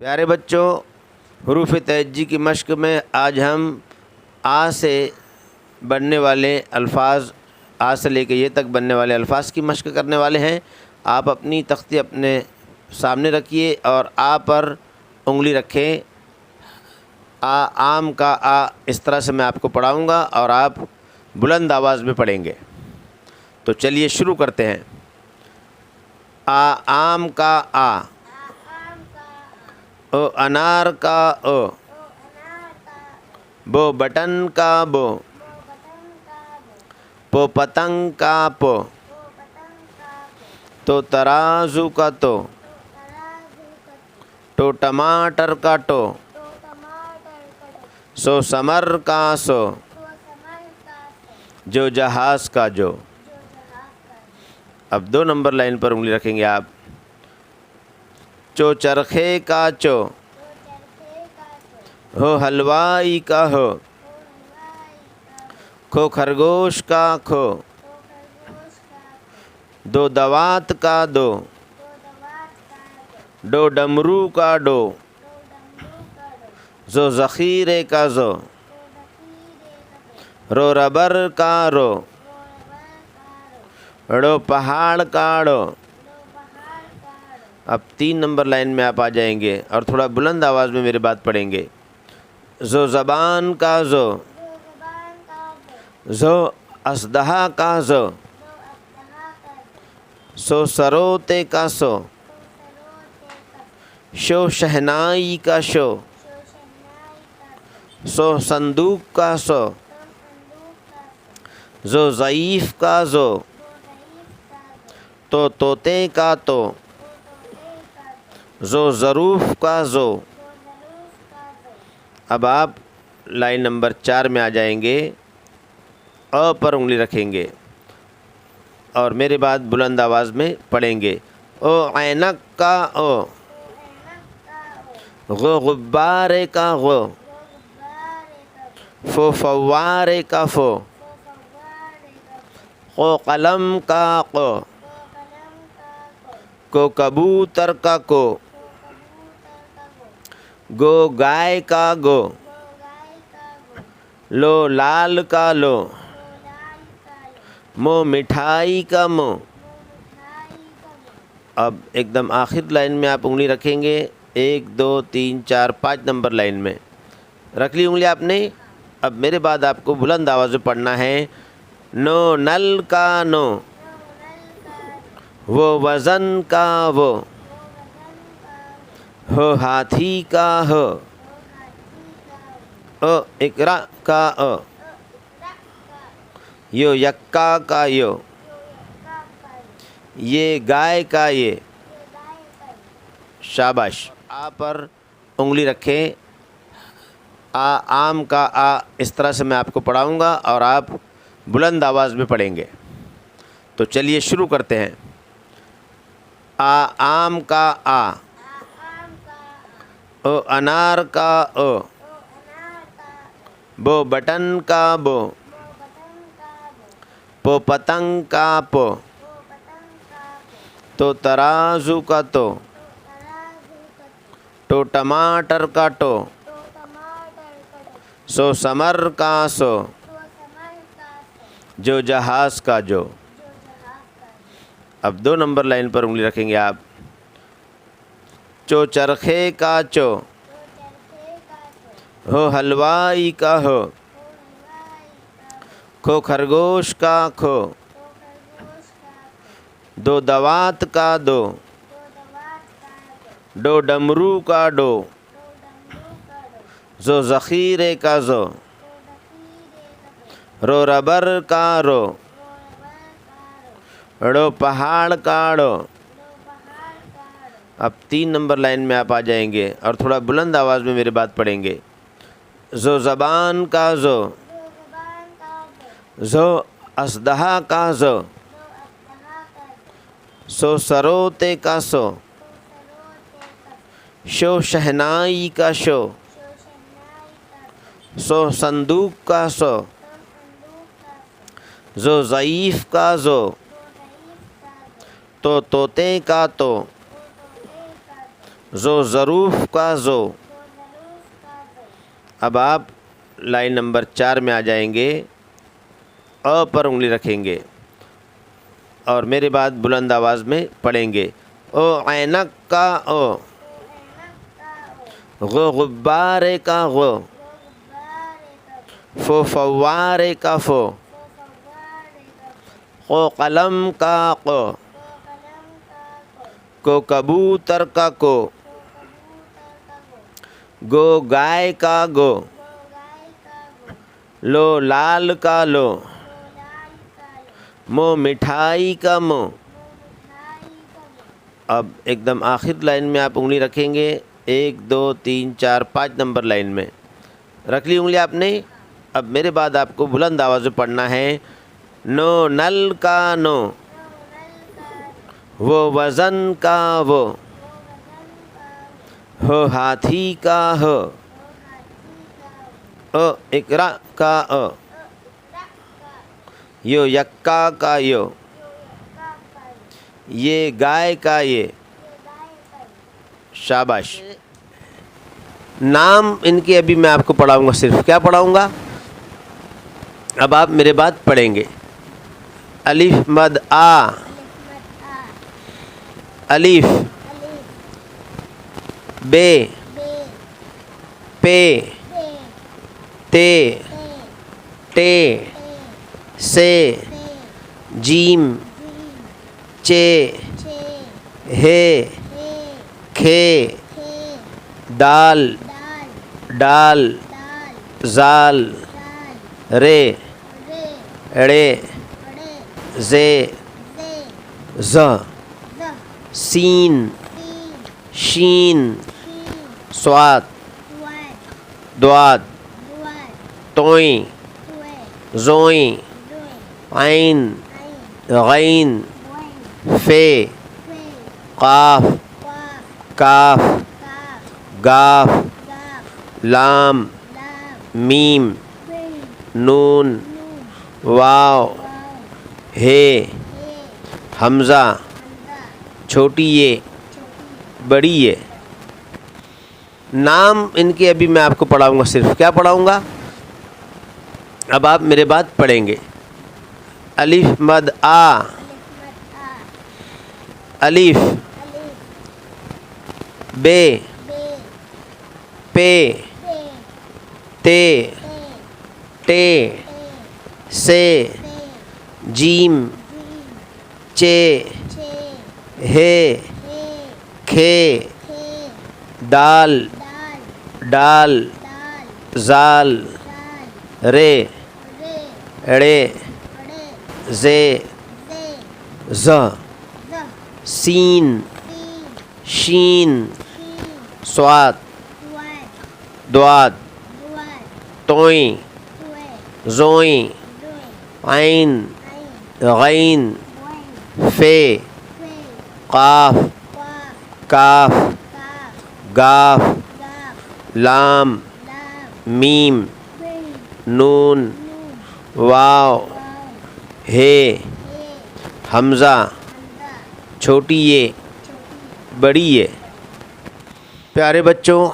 پیارے بچوں، حروف تہجی کی مشق میں آج ہم آ سے بننے والے الفاظ، آ سے لے کے یہ تک بننے والے الفاظ کی مشق کرنے والے ہیں۔ آپ اپنی تختی اپنے سامنے رکھیے اور آ پر انگلی رکھیں۔ آم کا آ اس طرح سے میں آپ کو پڑھاؤں گا اور آپ بلند آواز میں پڑھیں گے۔ تو چلیے شروع کرتے ہیں۔ آم کا آ، او انار کا او، بو بٹن کا بو، پو پتنگ کا پو، تو ترازو کا تو ٹماٹر کا ٹو، سو سمر کا سو، جو جہاز کا جو۔ اب 2 نمبر لائن پر انگلی رکھیں گے آپ۔ چو چرخے کا چو، ہو حلوائی کا ہو، کھو خرگوش کا کھو، دو دوات کا دو، ڈو ڈمرو کا ڈو، زو ذخیرے کا زو، رو ربر کا رو، ڑو پہاڑ کا ڑو۔ اب 3 نمبر لائن میں آپ آ جائیں گے اور تھوڑا بلند آواز میں میری بات پڑھیں گے۔ زو زبان کا زو، زو اژدہا کا زو، سو سروتے کا سو، شو شہنائی کا شو، سو صندوق کا سو، زو ضعیف کا زو، تو طوطے کا تو، زو ظروف کا زو۔ اب آپ لائن نمبر 4 میں آ جائیں گے۔ اَ پر انگلی رکھیں گے اور میرے بعد بلند آواز میں پڑھیں گے۔ او عینک کا او، غو غبارے کا غو، فو فوارے کا فو، قو قلم کا قو، کو کبوتر کا کو، گو گائے کا گو، لو لال کا لو، مو مٹھائی کا مو۔ اب ایک دم آخر لائن میں آپ انگلی رکھیں گے۔ 1 2 3 4 5 نمبر لائن میں رکھ لی انگلی آپ نے۔ اب میرے بعد آپ کو بلند آواز میں پڑھنا ہے۔ نو نل کا نو، وہ وزن کا وہ، ہو ہاتھی کا ہو، او اقرا کا او، یو یکا کا یو، یہ گائے کا یہ۔ شاباش۔ آ پر انگلی رکھیں۔ آم کا آ اس طرح سے میں آپ کو پڑھاؤں گا اور آپ بلند آواز میں پڑھیں گے۔ تو چلیے شروع کرتے ہیں۔ آم کا آ، او انار کا او، بو بٹن کا بو، پو پتنگ کا پو، تو ترازو کا تو ٹماٹر کا ٹو، سو سمر کا سو، جو جہاز کا جو۔ اب 2 نمبر لائن پر انگلی رکھیں گے آپ۔ چو چرخے کا چو، ہو حلوائی کا ہو، کھو خرگوش کا کھو، دو دوات کا دو، ڈو ڈمرو کا ڈو، زو ذخیرے کا زو، رو ربر کا رو، ڑو پہاڑ کا ڑو۔ اب 3 نمبر لائن میں آپ آ جائیں گے اور تھوڑا بلند آواز میں میری بات پڑھیں گے۔ زو زبان کا زو، زو اژدہا کا زو، سو سروتے کا سو، شو شہنائی کا شو، سو صندوق کا سو، زو ضعیف کا زو، تو طوطے کا تو، زو ظروف کا زو۔ اب آپ لائن نمبر 4 میں آ جائیں گے، او پر انگلی رکھیں گے اور میرے بعد بلند آواز میں پڑھیں گے۔ او عینک کا او، غو غبارے کا غو، فو فوارے کا فو، قو قلم کا قو، کو کبوتر کا کو، گو گائے کا گو، لو لال کا لو، مو مٹھائی کا مو۔ اب ایک دم آخر لائن میں آپ انگلی رکھیں گے، 1 2 3 4 5 نمبر لائن میں رکھ لی انگلی آپ نے۔ اب میرے بعد آپ کو بلند آواز میں پڑھنا ہے، نو نل کا نو، وہ وزن کا وہ، ہو ہاتھی کا ہو، او اقرا کا او، یو یکا کا یو، یہ گائے کا یہ۔ شاباش۔ نام ان کے ابھی میں آپ کو پڑھاؤں گا، صرف کیا پڑھاؤں گا؟ اب آپ میرے بعد پڑھیں گے، الف مد آ، الف، بے، پے، تے، ٹے، سے، جیم، چے، ہے، کھے، دال، ڈال، زال، رے، اڑے، زے، ز، سین، شین، صاد، دواد، توئیں، زوئیں، عین، غین، فے، قاف، کاف، گاف، لام، میم، نون، واو، ہے، حمزہ، چھوٹی یہ، بڑی یہ۔ نام ان کے ابھی میں آپ کو پڑھاؤں گا، صرف کیا پڑھاؤں گا؟ اب آپ میرے بعد پڑھیں گے، الف مد آ، الف، بے، پے، تے، ٹے، سے، جیم، چے، ہے، کھے، دال، ڈال، زال، رے، اڑے، زے، ز، سین، شین، صاد، دواد، توئیں، زوئیں، عین، غین، فے، قاف، کاف، گاف، لام، میم، نون، واو، ہے، حمزہ، چھوٹی یہ، بڑی یہ۔ پیارے بچوں،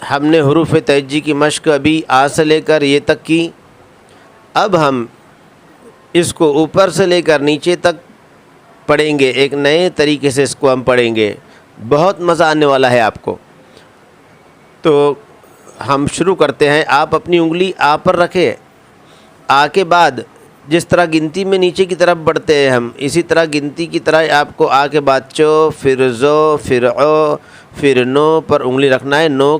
ہم نے حروف تہجی کی مشق ابھی آ سے لے کر یہ تک کی۔ اب ہم اس کو اوپر سے لے کر نیچے تک پڑھیں گے، ایک نئے طریقے سے اس کو ہم پڑھیں گے، بہت مزہ آنے والا ہے آپ کو۔ تو ہم شروع کرتے ہیں۔ آپ اپنی انگلی آ پر رکھیں، آ کے بعد جس طرح گنتی میں نیچے کی طرف بڑھتے ہیں ہم، اسی طرح گنتی کی طرح آپ کو آ کے بعد چو، پھر زو، پھر او، پھر نو پر انگلی رکھنا ہے۔ نو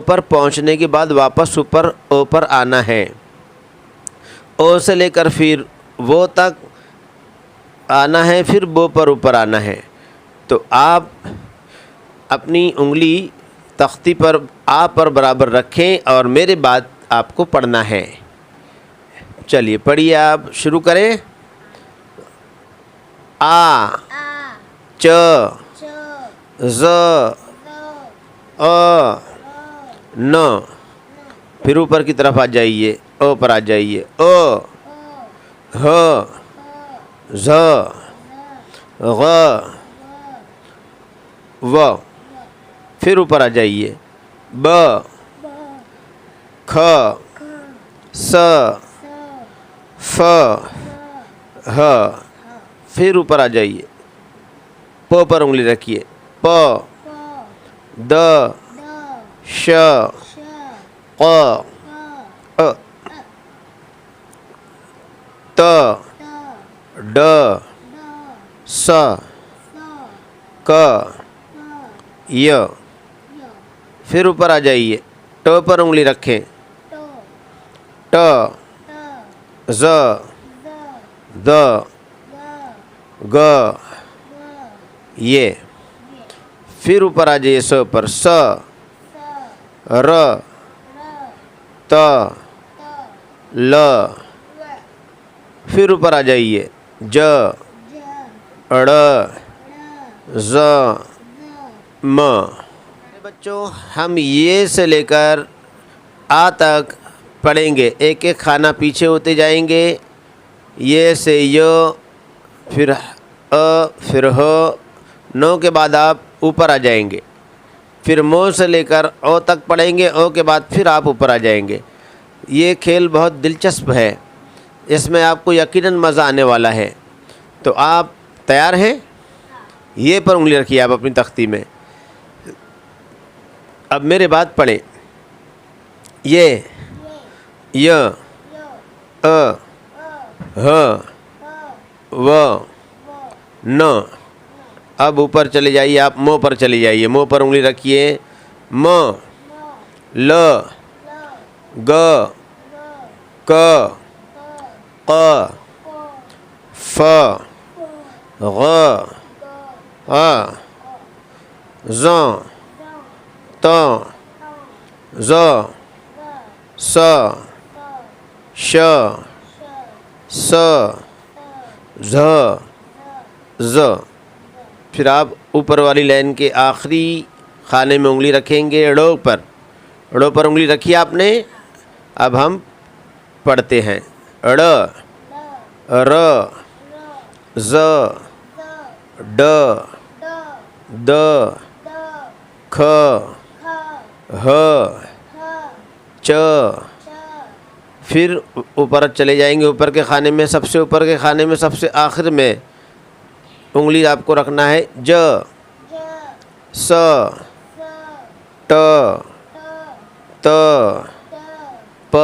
پر پہنچنے کے بعد واپس اوپر او پر آنا ہے، او سے لے کر پھر وہ تک آنا ہے، پھر بو پر اوپر آنا ہے۔ تو آپ اپنی انگلی تختی پر آ پر برابر رکھیں اور میرے بعد آپ کو پڑھنا ہے۔ چلیے پڑھیے، آپ شروع کریں۔ آ، چ، ز، او، ن، پھر اوپر کی طرف آ جائیے، او پر آ جائیے، او، ہ، ز، غ، و، پھر اوپر آ جائیے، ب، کھ، س، ف، ہ، پھر اوپر آ جائیے، پ پر انگلی رکھیے، پ، د، ش، ق، ا، ت، ڈ، س، ک، ی، پھر اوپر آ جائیے، ٹ پر انگلی رکھیں، ٹ، ز، د، گ، ی، پھر اوپر آ جائیے س پر، س، ر، ت، ل، پھر اوپر آ جائیے، ج، ڑ، ز، م۔ بچوں ہم یہ سے لے کر آ تک پڑھیں گے، ایک ایک کھانا پیچھے ہوتے جائیں گے، یہ سے ی، پھر ا، پھر ہ، نو کے بعد آپ اوپر آ جائیں گے، پھر مو سے لے کر او تک پڑھیں گے، او کے بعد پھر آپ اوپر آ جائیں گے۔ یہ کھیل بہت دلچسپ ہے، اس میں آپ کو یقیناً مزہ آنے والا ہے، تو آپ تیار ہیں؟ یہ پر انگلی رکھیے آپ اپنی تختی میں، اب میرے بعد پڑھیں، یہ، ی، ا، ہ، و، ن، اب اوپر چلے جائیے آپ، مو پر چلے جائیے، مو پر انگلی رکھیے، م، ل، گ، ک، ق، ف، غ، ع، ظ، ط، ظ، ص، ش، ث، ظ، ز۔ پھر آپ اوپر والی لائن کے آخری خانے میں انگلی رکھیں گے، ڑ پر، ڑ پر انگلی رکھی آپ نے، اب ہم پڑھتے ہیں، ڑ، ر، ز، ڈ، د، کھ، ہ، چ، پھر اوپر چلے جائیں گے، اوپر کے خانے میں، سب سے اوپر کے خانے میں سب سے آخر میں انگلی آپ کو رکھنا ہے، ج، س، ٹ، ت، پ،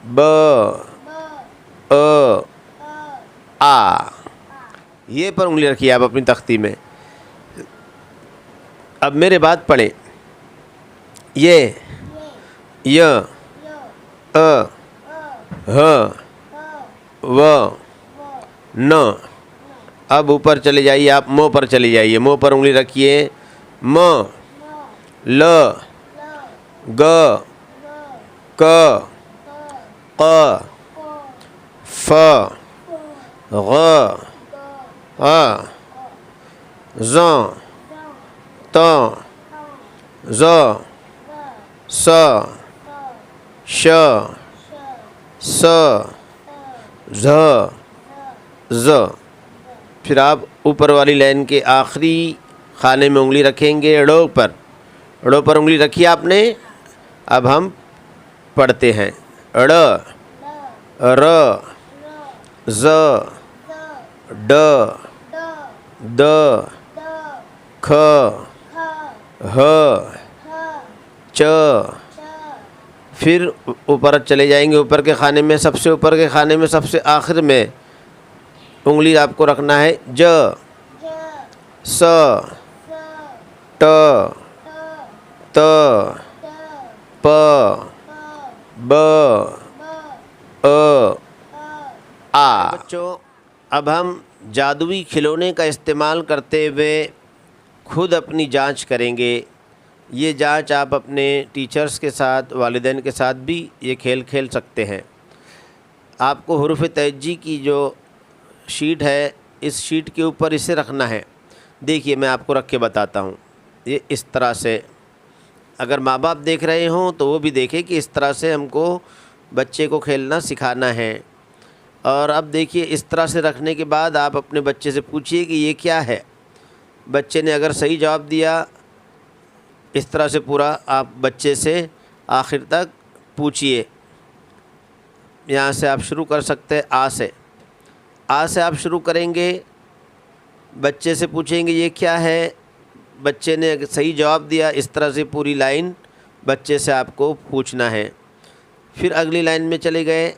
ب، آ، یہ پر انگلی رکھیے آپ اپنی تختی میں، اب میرے بعد پڑھیں، یہ، ی، ا، ہ، و، ن، اب اوپر چلے جائیے آپ، مو پر چلے جائیے، مو پر انگلی رکھیے، م، ل، گ، ک، ق، ف، غ، ع، ظ، ط، ظ، ص، ش، ث، ظ، ز۔ پھر آپ اوپر والی لائن کے آخری خانے میں انگلی رکھیں گے، ڑ پر، ڑ پر انگلی رکھی آپ نے، اب ہم پڑھتے ہیں، ڑ، ر، ز، ڈ، د، کھ، ہ، چ، پھر اوپر چلے جائیں گے، اوپر کے خانے میں، سب سے اوپر کے خانے میں سب سے آخر میں انگلی آپ کو رکھنا ہے، ج، س، ٹ، ت، پ، ب، آ۔ بچوں اب ہم جادوئی کھلونے کا استعمال کرتے ہوئے خود اپنی جانچ کریں گے، یہ جانچ آپ اپنے ٹیچرز کے ساتھ، والدین کے ساتھ بھی یہ کھیل کھیل سکتے ہیں۔ آپ کو حروف تہجی کی جو شیٹ ہے، اس شیٹ کے اوپر اسے رکھنا ہے، دیکھیے میں آپ کو رکھ کے بتاتا ہوں، یہ اس طرح سے، اگر ماں باپ دیکھ رہے ہوں تو وہ بھی دیکھیں کہ اس طرح سے ہم کو بچے کو کھیلنا سکھانا ہے۔ اور اب دیکھیے اس طرح سے رکھنے کے بعد آپ اپنے بچے سے پوچھیے کہ یہ کیا ہے، بچے نے اگر صحیح جواب دیا اس طرح سے پورا آپ بچے سے آخر تک پوچھیے۔ یہاں سے آپ شروع کر سکتے ہیں آ سے آپ شروع کریں گے، بچے سے پوچھیں گے یہ کیا ہے، بچے نے اگر صحیح جواب دیا اس طرح سے پوری لائن بچے سے آپ کو پوچھنا ہے۔ پھر اگلی لائن میں چلے گئے،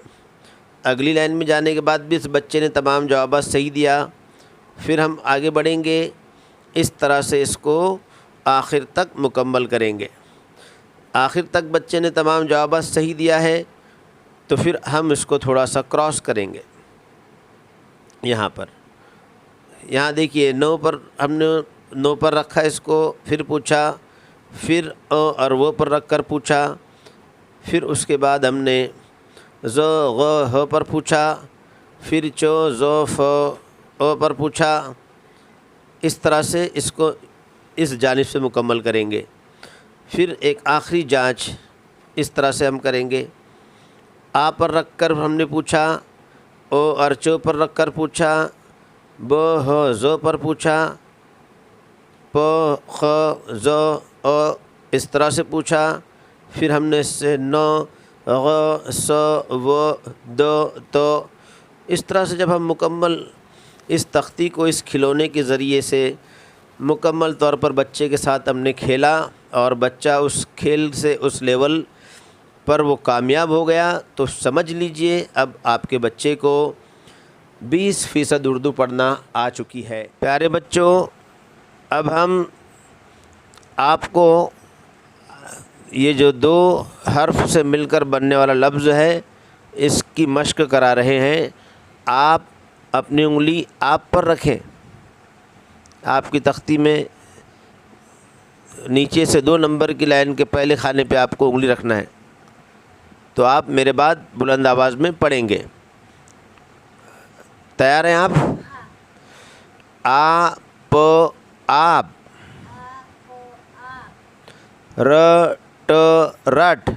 اگلی لائن میں جانے کے بعد بھی اس بچے نے تمام جوابات صحیح دیا، پھر ہم آگے بڑھیں گے، اس طرح سے اس کو آخر تک مکمل کریں گے۔ آخر تک بچے نے تمام جوابات صحیح دیا ہے تو پھر ہم اس کو تھوڑا سا کراس کریں گے۔ یہاں دیکھیے نو پر ہم نے نو پر رکھا اس کو، پھر پوچھا، پھر او اور وہ پر رکھ کر پوچھا، پھر اس کے بعد ہم نے زو غو ہو پر پوچھا، پھر چو زو فو او پر پوچھا۔ اس طرح سے اس کو اس جانب سے مکمل کریں گے۔ پھر ایک آخری جانچ اس طرح سے ہم کریں گے، آ پر رکھ کر ہم نے پوچھا، او اور چو پر رکھ کر پوچھا، بو ہو زو پر پوچھا، پو خو زو او اس طرح سے پوچھا، پھر ہم نے اس سے نو غو سو وہ دو تو اس طرح سے جب ہم مکمل اس تختی کو اس کھلونے کے ذریعے سے مکمل طور پر بچے کے ساتھ ہم نے کھیلا اور بچہ اس کھیل سے اس لیول پر وہ کامیاب ہو گیا، تو سمجھ لیجئے اب آپ کے بچے کو 20% اردو پڑھنا آ چکی ہے۔ پیارے بچوں، اب ہم آپ کو یہ جو 2 حرف سے مل کر بننے والا لفظ ہے اس کی مشق کرا رہے ہیں۔ آپ اپنی انگلی آپ پر رکھیں، آپ کی تختی میں نیچے سے 2 نمبر کی لائن کے پہلے خانے پہ آپ کو انگلی رکھنا ہے، تو آپ میرے بعد بلند آواز میں پڑھیں گے۔ تیار ہیں آپ؟ آ پو آپ، ر ٹو رٹ،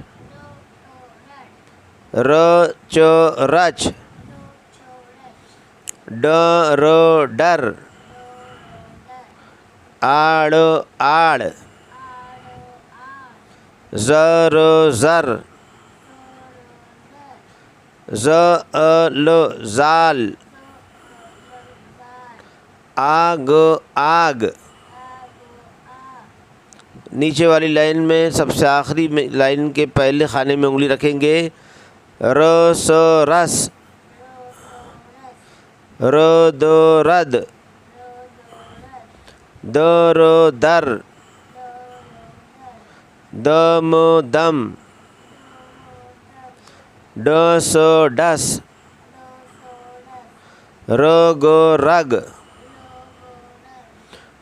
ر چو رچ، ڈ رو ڈر، آڑ آڑ، ز رو زر، ز لو زال، آگ آگ۔ نیچے والی لائن میں سب سے آخری لائن کے پہلے خانے میں انگلی رکھیں گے، ر سو رس، ر دو رد، د رو در، د مو دم، ڈ سو ڈس، ر گو رگ،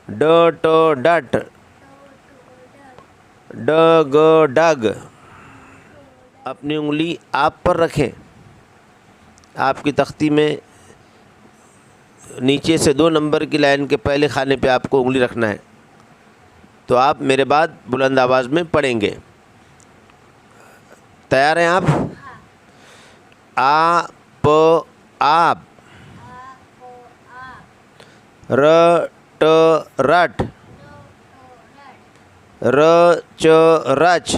ڈ ٹو ڈٹ، ڈ گو ڈگ۔ اپنی انگلی آپ پر رکھیں، آپ کی تختی میں نیچے سے 2 نمبر کی لائن کے پہلے خانے پہ آپ کو انگلی رکھنا ہے، تو آپ میرے بعد بلند آواز میں پڑھیں گے۔ تیار ہیں آپ؟ آ پو آپ، ر ٹو رٹ، ر چو رچ،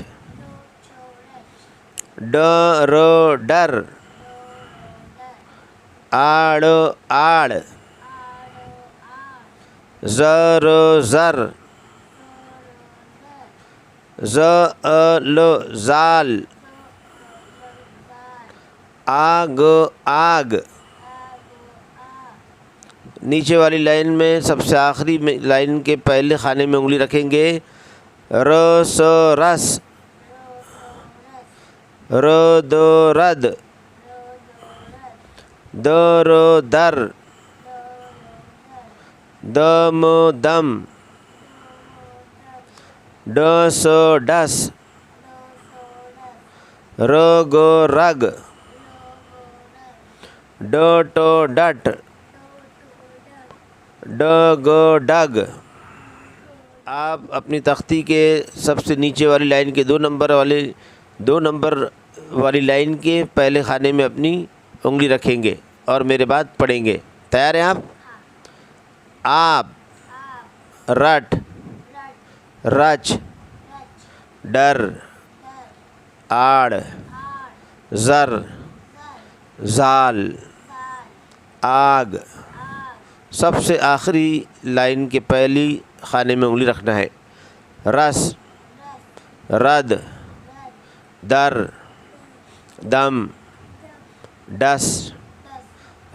ڈ رو ڈر، آڑ آڑ، ز رو زر، ز لو زال، آگ آگ۔ نیچے والی لائن میں سب سے آخری لائن کے پہلے خانے میں انگلی رکھیں گے، ر سو رس، ر دو رد، د رو در، د مو دم، ڈ سو ڈس، ر گو رگ، ڈ ٹو ڈٹ، ڈ گو ڈگ۔ آپ اپنی تختی کے سب سے نیچے والی لائن کے 2 نمبر والی لائن کے پہلے خانے میں اپنی انگلی رکھیں گے اور میرے بعد پڑھیں گے۔ تیار ہیں آپ؟ آپ، رٹ رچ ڈر آڑ زر زال آگ. سب سے آخری لائن کے پہلی خانے میں انگلی رکھنا ہے. رس رد در دم ڈس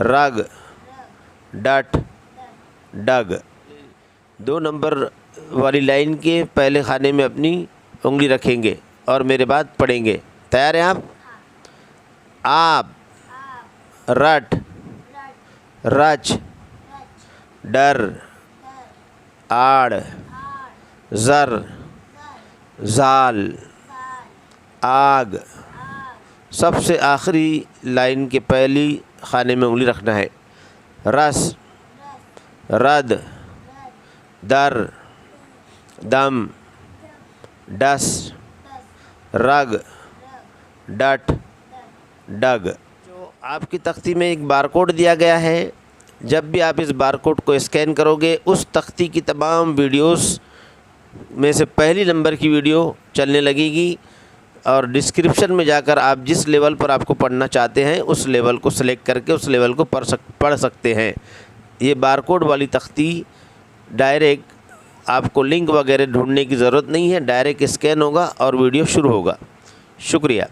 رگ ڈٹ ڈگ. 2 نمبر والی لائن کے پہلے خانے میں اپنی انگلی رکھیں گے اور میرے بعد پڑھیں گے. تیار ہیں آپ؟ آپ رٹ رچ ڈر آڑ زر زال آگ. سب سے آخری لائن کے پہلی خانے میں انگلی رکھنا ہے. رس رد در دم ڈس رگ ڈٹ ڈگ. جو آپ کی تختی میں ایک بار کوڈ دیا گیا ہے، جب بھی آپ اس بار کوڈ کو اسکین کرو گے اس تختی کی تمام ویڈیوز میں سے پہلی نمبر کی ویڈیو چلنے لگے گی، اور ڈسکرپشن میں جا کر آپ جس لیول پر آپ کو پڑھنا چاہتے ہیں اس لیول کو سلیکٹ کر کے اس لیول کو پڑھ سکتے ہیں. یہ بار کوڈ والی تختی ڈائریکٹ آپ کو لنک وغیرہ ڈھونڈنے کی ضرورت نہیں ہے، ڈائریکٹ اسکین ہوگا اور ویڈیو شروع ہوگا. شکریہ.